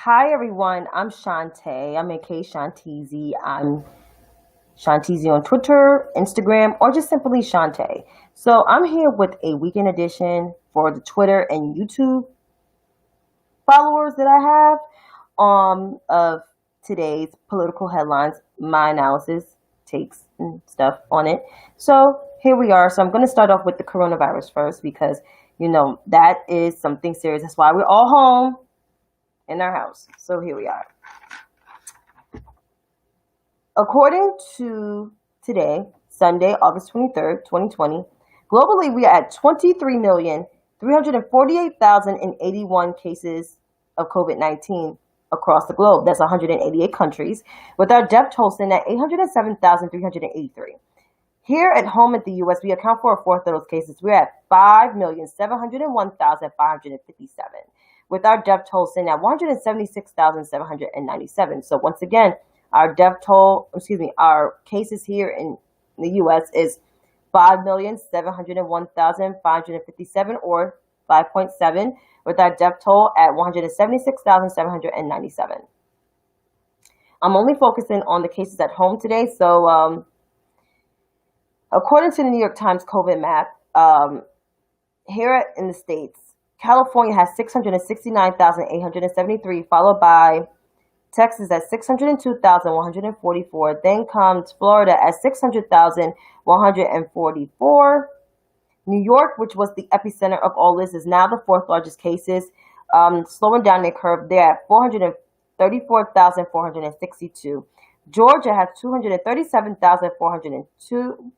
Hi everyone, I'm Chantay. I'm aka Shantizi. I'm Shantizi on Twitter, Instagram, or just simply Chantay. So I'm here with a weekend edition for the Twitter and YouTube followers that I have of today's political headlines, my analysis, takes and stuff on it. So here we are. So I'm gonna start off with the coronavirus first because that is something serious. That's why we're all home in our house. So here we are. According to today, Sunday, August 23rd, 2020, globally we are at 23,348,081 cases of COVID-19 across the globe. That's 188 countries, with our death toll sitting at 807,383. Here at home in the U.S., we account for a fourth of those cases. We're at 5,701,557, with our death toll sitting at 176,797. So once again, our our cases here in the U.S. is 5,701,557, or 5.7, with our death toll at 176,797. I'm only focusing on the cases at home today. So according to the New York Times COVID map, here in the States, California has 669,873, followed by Texas at 602,144. Then comes Florida at 600,144. New York, which was the epicenter of all this, is now the fourth largest cases. Slowing down their curve, they're at 434,462. Georgia has 237,402.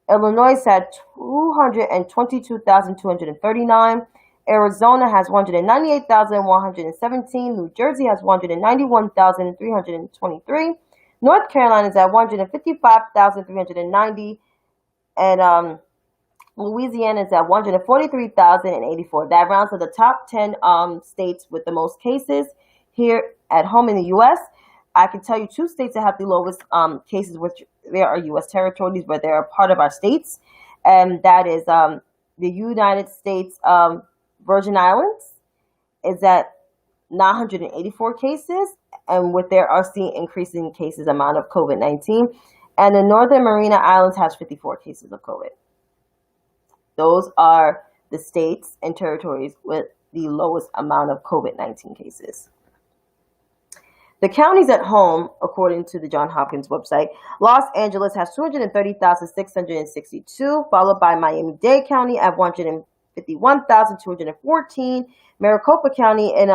Illinois had 222,239. Arizona has 198,117. New Jersey has 191,323. North Carolina is at 155,390. And Louisiana is at 143,084. That rounds to the top 10 states with the most cases here at home in the U.S. I can tell you two states that have the lowest cases, which there are U.S. territories, but they're a part of our states. And that is the United States Virgin Islands is at 984 cases, and with there are seeing increasing cases amount of COVID-19. And the Northern Mariana Islands has 54 cases of COVID. Those are the states and territories with the lowest amount of COVID-19 cases. The counties at home, according to the Johns Hopkins website, Los Angeles has 230,662, followed by Miami-Dade County at 151,214. Maricopa County in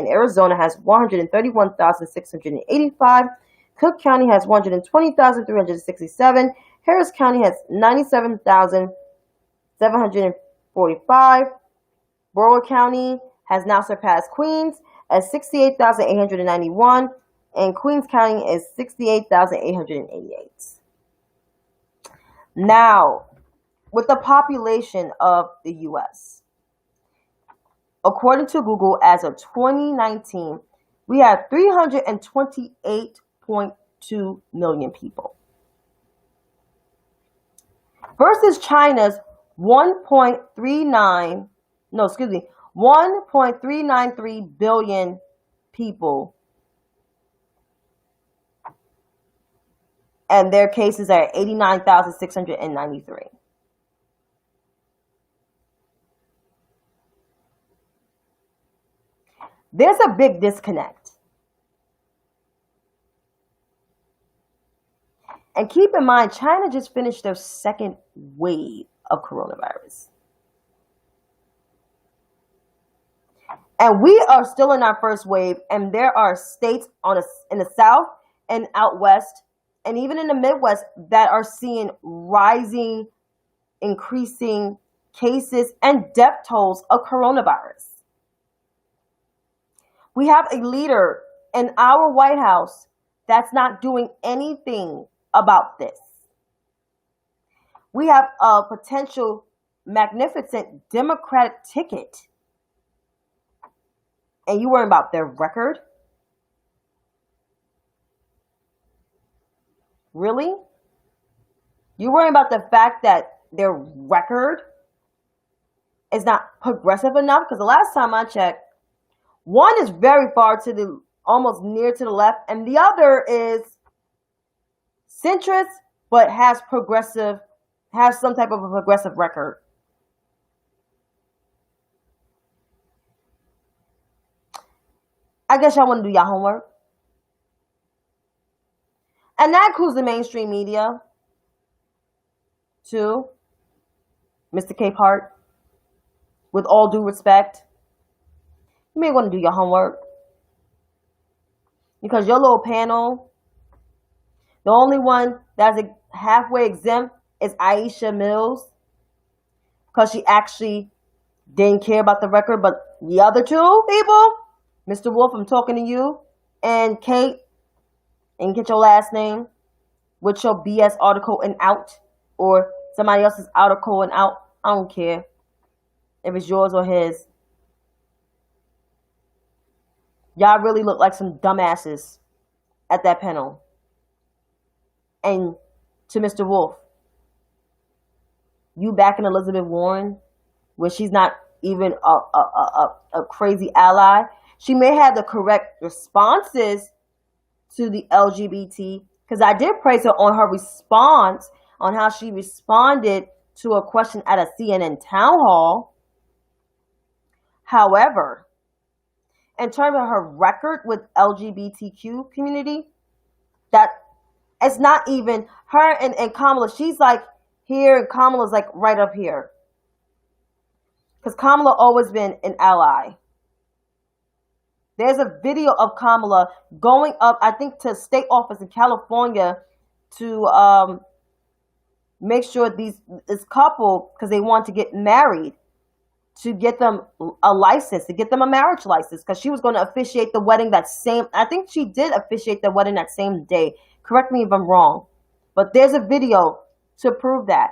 Arizona has 131,685. Cook County has 120,367. Harris County has 97,745. Broward County has now surpassed Queens at 68,891, and Queens County is 68,888. Now, with the population of the U.S., according to Google, as of 2019, we have 328.2 million people versus China's 1.393 billion people, and their cases are 89,693. There's a big disconnect. And keep in mind, China just finished their second wave of coronavirus. And we are still in our first wave, and there are states in the South and out West, and even in the Midwest, that are seeing rising, increasing cases and death tolls of coronavirus. We have a leader in our White House that's not doing anything about this. We have a potential magnificent Democratic ticket, and you worry about their record? Really? You worry about the fact that their record is not progressive enough? Because the last time I checked, One is very far to the, almost near to the left, and the other is centrist, but has some type of a progressive record. I guess y'all want to do your homework. And that includes the mainstream media, too. Mr. Capehart, with all due respect, you may want to do your homework. Because your little panel, the only one that's halfway exempt is Aisha Mills. Because she actually didn't care about the record. But the other two people, Mr. Wolf, I'm talking to you, and Kate, and get your last name with your BS article and out, or somebody else's article and out. I don't care if it's yours or his. Y'all really look like some dumbasses at that panel. And to Mr. Wolf, you backing Elizabeth Warren when she's not even a crazy ally. She may have the correct responses to the LGBT, because I did praise her on her response, on how she responded to a question at a CNN town hall. However, in terms of her record with LGBTQ community, that it's not even her and Kamala. She's like here, and Kamala's like right up here. Because Kamala always been an ally. There's a video of Kamala going up, I think, to a state office in California to make sure this couple, because they want to get married, to get them a license, to get them a marriage license, because she was going to officiate the wedding I think she did officiate the wedding that same day. Correct me if I'm wrong. But there's a video to prove that.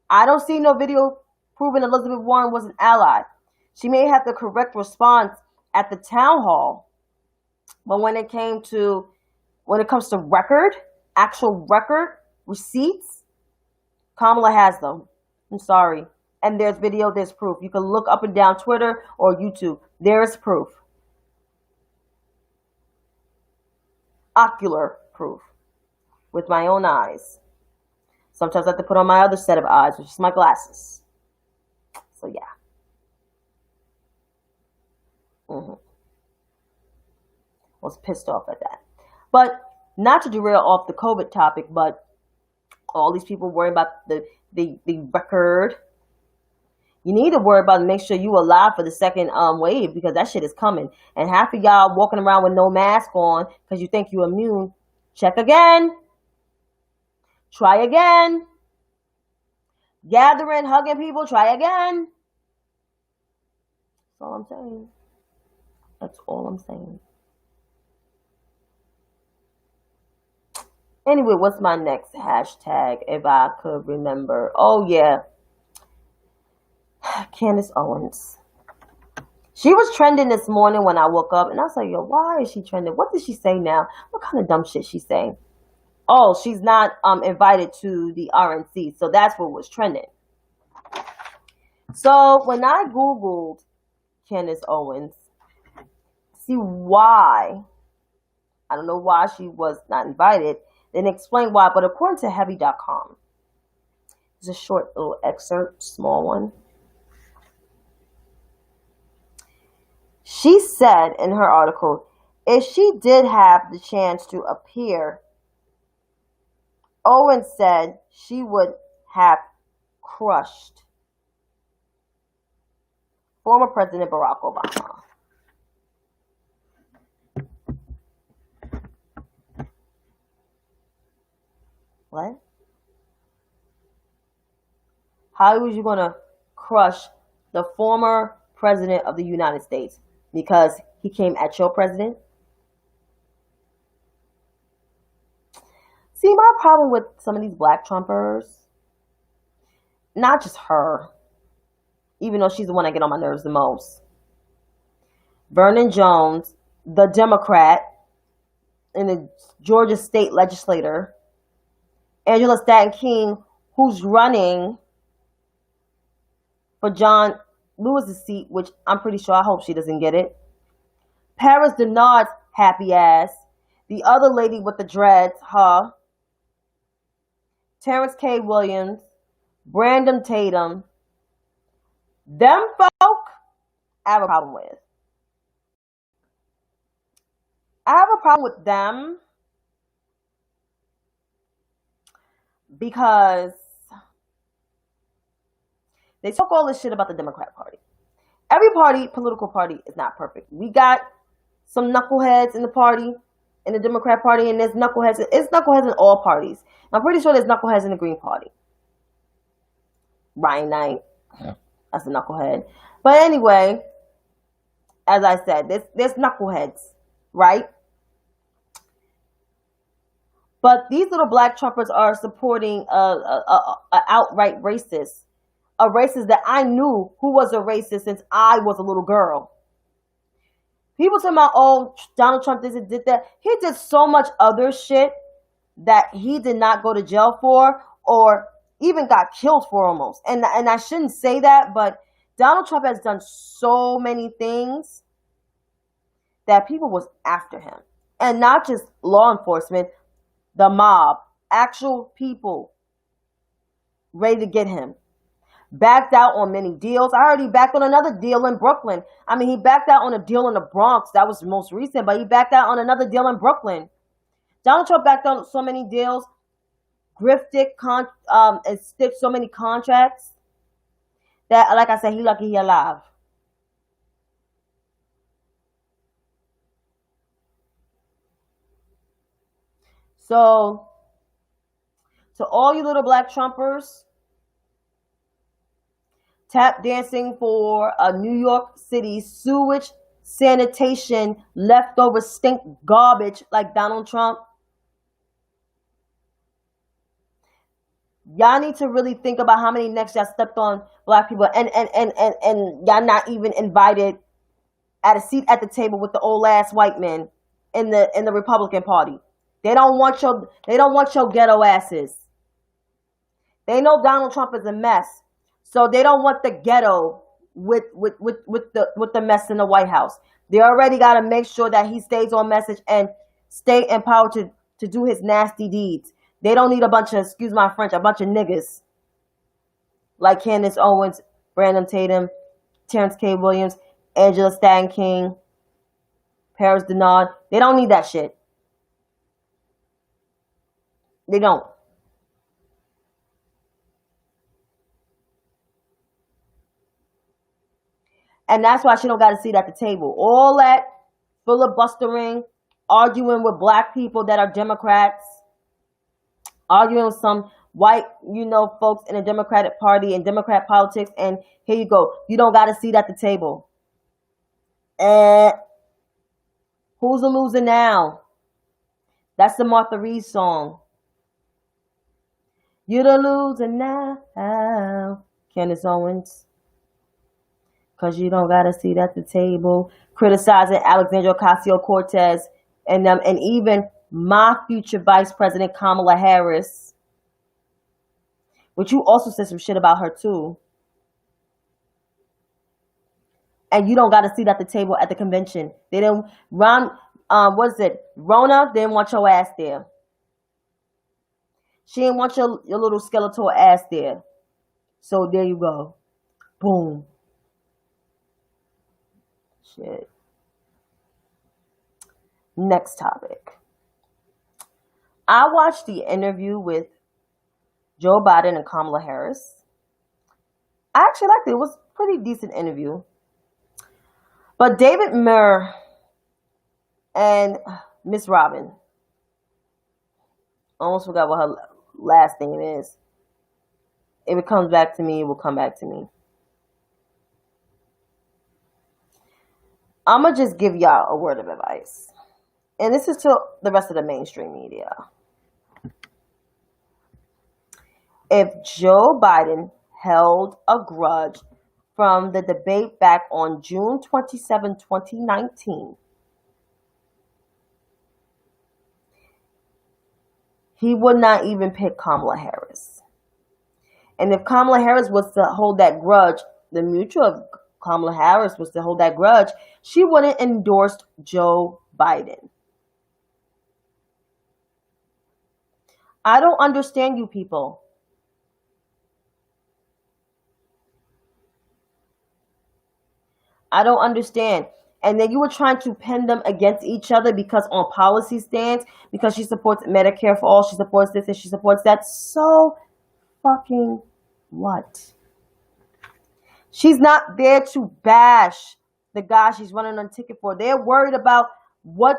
I don't see no video proving Elizabeth Warren was an ally. She may have the correct response at the town hall, but when it comes to actual record receipts, Kamala has them. I'm sorry. And there's video, there's proof. You can look up and down Twitter or YouTube. There is proof. Ocular proof. With my own eyes. Sometimes I have to put on my other set of eyes, which is my glasses. So yeah. I was pissed off at that. But not to derail off the COVID topic, but all these people worrying about the record. You need to worry about and make sure you alive for the second wave, because that shit is coming. And half of y'all walking around with no mask on because you think you're immune. Check again. Try again. Gathering, hugging people, try again. That's all I'm saying. That's all I'm saying. Anyway, what's my next hashtag if I could remember? Oh, yeah. Candice Owens. She was trending this morning when I woke up, and I was like, yo, why is she trending? What did she say now? What kind of dumb shit she saying? Oh, she's not invited to the RNC, so that's what was trending. So when I Googled Candice Owens, see why, I don't know why she was not invited, then explain why, but according to Heavy.com, it's a short little excerpt, small one. She said in her article, if she did have the chance to appear, Owens said she would have crushed former President Barack Obama. What? How was you going to crush the former president of the United States? Because he came at your president? See, my problem with some of these black Trumpers, not just her, even though she's the one I get on my nerves the most. Vernon Jones, the Democrat in the Georgia state legislator, Angela Stanton King, who's running for John Lewis's seat, which I'm pretty sure, I hope she doesn't get it. Paris Denard's happy ass. The other lady with the dreads, her. Terrence K. Williams. Brandon Tatum. Them folk, I have a problem with. I have a problem with them because they talk all this shit about the Democrat Party. Every party, political party, is not perfect. We got some knuckleheads in the party, in the Democrat Party, and there's knuckleheads. It's knuckleheads in all parties. I'm pretty sure there's knuckleheads in the Green Party. Ryan Knight, that's a knucklehead. But anyway, as I said, there's knuckleheads, right? But these little black Trumpers are supporting a outright racist. A racist that I knew who was a racist since I was a little girl. People talking about, oh, Donald Trump did that. He did so much other shit that he did not go to jail for or even got killed for almost. And I shouldn't say that, but Donald Trump has done so many things that people was after him. And not just law enforcement, the mob, actual people ready to get him. Backed out on many deals. I heard he backed on another deal in Brooklyn. I mean, he backed out on a deal in the Bronx. That was the most recent, but he backed out on another deal in Brooklyn. Donald Trump backed out on so many deals, grifted, and stitched so many contracts that, like I said, he lucky he alive. So, to all you little black Trumpers, tap dancing for a New York City sewage, sanitation, leftover stink garbage like Donald Trump. Y'all need to really think about how many necks y'all stepped on black people and y'all not even invited at a seat at the table with the old ass white men in the Republican Party. They don't want your ghetto asses. They know Donald Trump is a mess. So they don't want the ghetto with the mess in the White House. They already got to make sure that he stays on message and stay empowered to do his nasty deeds. They don't need a bunch of, excuse my French, a bunch of niggas like Candice Owens, Brandon Tatum, Terrence K. Williams, Angela Stanton King, Paris Denard. They don't need that shit. They don't. And that's why she don't got a seat at the table. All that filibustering, arguing with black people that are Democrats, arguing with some white, folks in the Democratic Party and Democrat politics, and here you go. You don't got a seat at the table. Who's a loser now? That's the Martha Reed song. You're the loser now, Candice Owens. Because you don't got a seat at the table. Criticizing Alexandria Ocasio-Cortez and even my future Vice President Kamala Harris. Which you also said some shit about her too. And you don't got a seat at the table at the convention. They didn't Rona didn't want your ass there. She didn't want your little skeletal ass there. So there you go. Boom. Shit. Next topic. I watched the interview with Joe Biden and Kamala Harris. I actually liked it. It was a pretty decent interview. But David Muir and Miss Robin, I almost forgot what her last name is. If it comes back to me, it will come back to me. I'm going to just give y'all a word of advice. And this is to the rest of the mainstream media. If Joe Biden held a grudge from the debate back on June 27, 2019, he would not even pick Kamala Harris. And if Kamala Harris was to hold that grudge, the mutual Kamala Harris was to hold that grudge, she wouldn't endorse Joe Biden. I don't understand you people. I don't understand. And then you were trying to pin them against each other because on policy stands, because she supports Medicare for all, she supports this and she supports that. So fucking what? She's not there to bash the guy she's running on ticket for. They're worried about what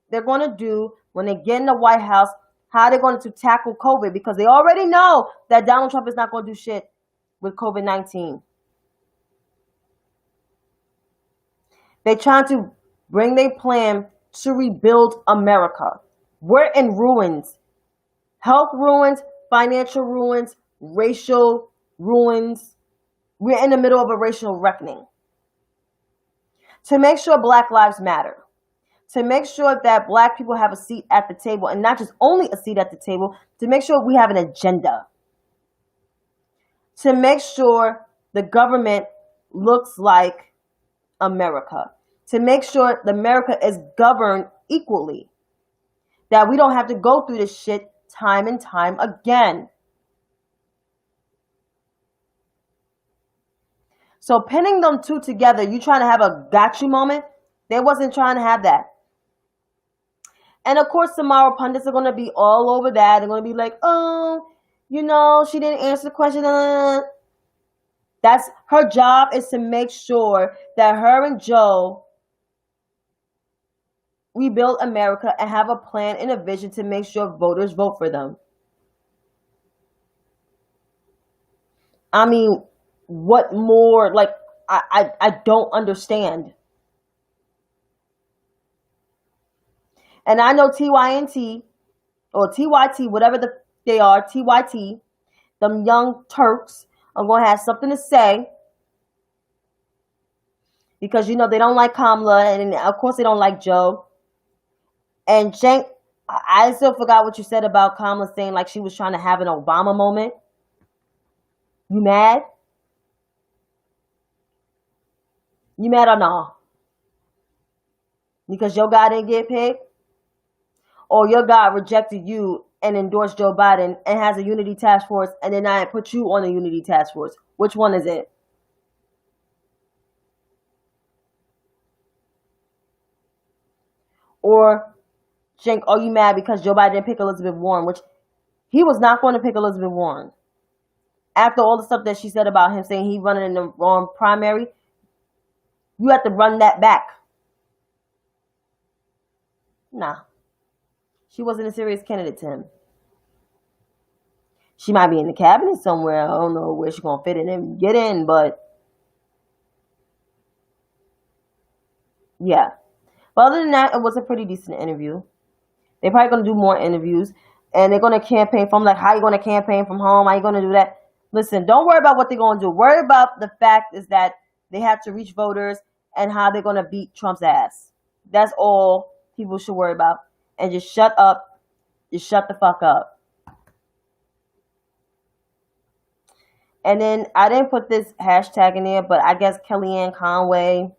they're going to do when they get in the White House, how they're going to tackle COVID, because they already know that Donald Trump is not going to do shit with COVID-19. They're trying to bring their plan to rebuild America. We're in ruins. Health ruins, financial ruins, racial ruins. We're in the middle of a racial reckoning. To make sure Black lives matter. To make sure that Black people have a seat at the table, and not just only a seat at the table, to make sure we have an agenda. To make sure the government looks like America, to make sure that America is governed equally, that we don't have to go through this shit time and time again. So pinning them two together, you trying to have a got you moment? They wasn't trying to have that. And of course, tomorrow pundits are going to be all over that. They're going to be like, oh, she didn't answer the question. That's her job, is to make sure that her and Joe rebuild America and have a plan and a vision to make sure voters vote for them. I mean, what more? Like, I don't understand. And I know TYNT or TYT, whatever they are, TYT, them young Turks, are going to have something to say, because they don't like Kamala, and of course they don't like Joe. And Cenk, I still forgot what you said about Kamala saying like she was trying to have an Obama moment. You mad? You mad or no? Because your guy didn't get picked? Or your guy rejected you and endorsed Joe Biden and has a unity task force, and then I put you on a unity task force? Which one is it? Or, Cenk, are you mad because Joe Biden didn't pick Elizabeth Warren, which he was not going to pick Elizabeth Warren? After all the stuff that she said about him saying he running in the wrong primary, you have to run that back. Nah. She wasn't a serious candidate to him. She might be in the cabinet somewhere. I don't know where she's going to fit in and get in, but yeah. But other than that, it was a pretty decent interview. They're probably going to do more interviews, and they're going to campaign from, like, how you going to campaign from home? How you going to do that? Listen, don't worry about what they're going to do. Worry about the fact is that they have to reach voters and how they're going to beat Trump's ass. That's all people should worry about. And just shut up. Just shut the fuck up. And then I didn't put this hashtag in there, but I guess Kellyanne Conway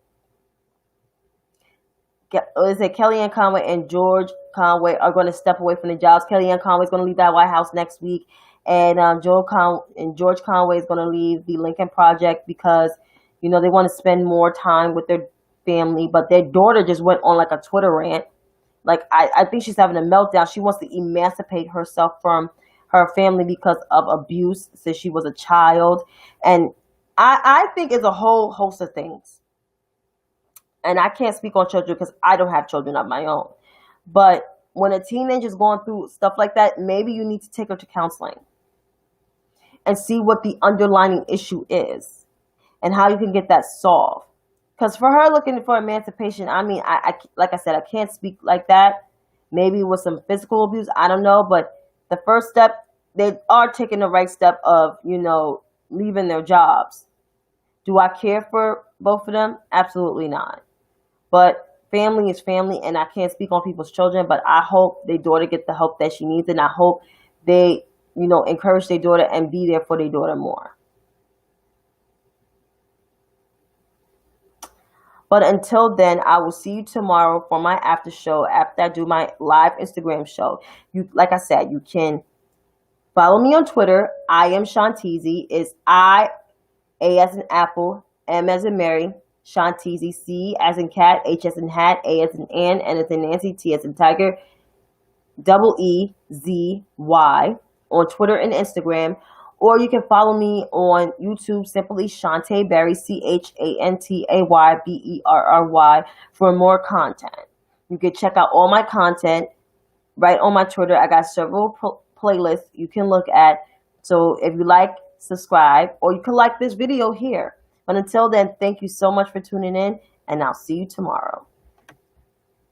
and George Conway are going to step away from the jobs. Kellyanne Conway is going to leave that White House next week, and George Conway is going to leave the Lincoln Project because they want to spend more time with their family. But their daughter just went on like a Twitter rant. Like, I think she's having a meltdown. She wants to emancipate herself from her family because of abuse since she was a child. And I think it's a whole host of things. And I can't speak on children because I don't have children of my own. But when a teenager is going through stuff like that, maybe you need to take her to counseling and see what the underlying issue is and how you can get that solved. Because for her looking for emancipation, I mean, I like I said, I can't speak like that. Maybe with some physical abuse, I don't know. But the first step, they are taking the right step of, leaving their jobs. Do I care for both of them? Absolutely not. But family is family, and I can't speak on people's children, but I hope their daughter gets the help that she needs, and I hope they, encourage their daughter and be there for their daughter more. But until then, I will see you tomorrow for my after show after I do my live Instagram show. You, like I said, you can follow me on Twitter. I am Chantay. It's A as in apple, M as in Mary, Chantay, C as in cat, H as in hat, A as in Ann, N as in Nancy, T as in tiger, EEZY on Twitter and Instagram. Or you can follow me on YouTube, simply Chantay Berry, CHANTAYBERRY, for more content. You can check out all my content right on my Twitter. I got several playlists you can look at. So if you like, subscribe, or you can like this video here. But until then, thank you so much for tuning in, and I'll see you tomorrow.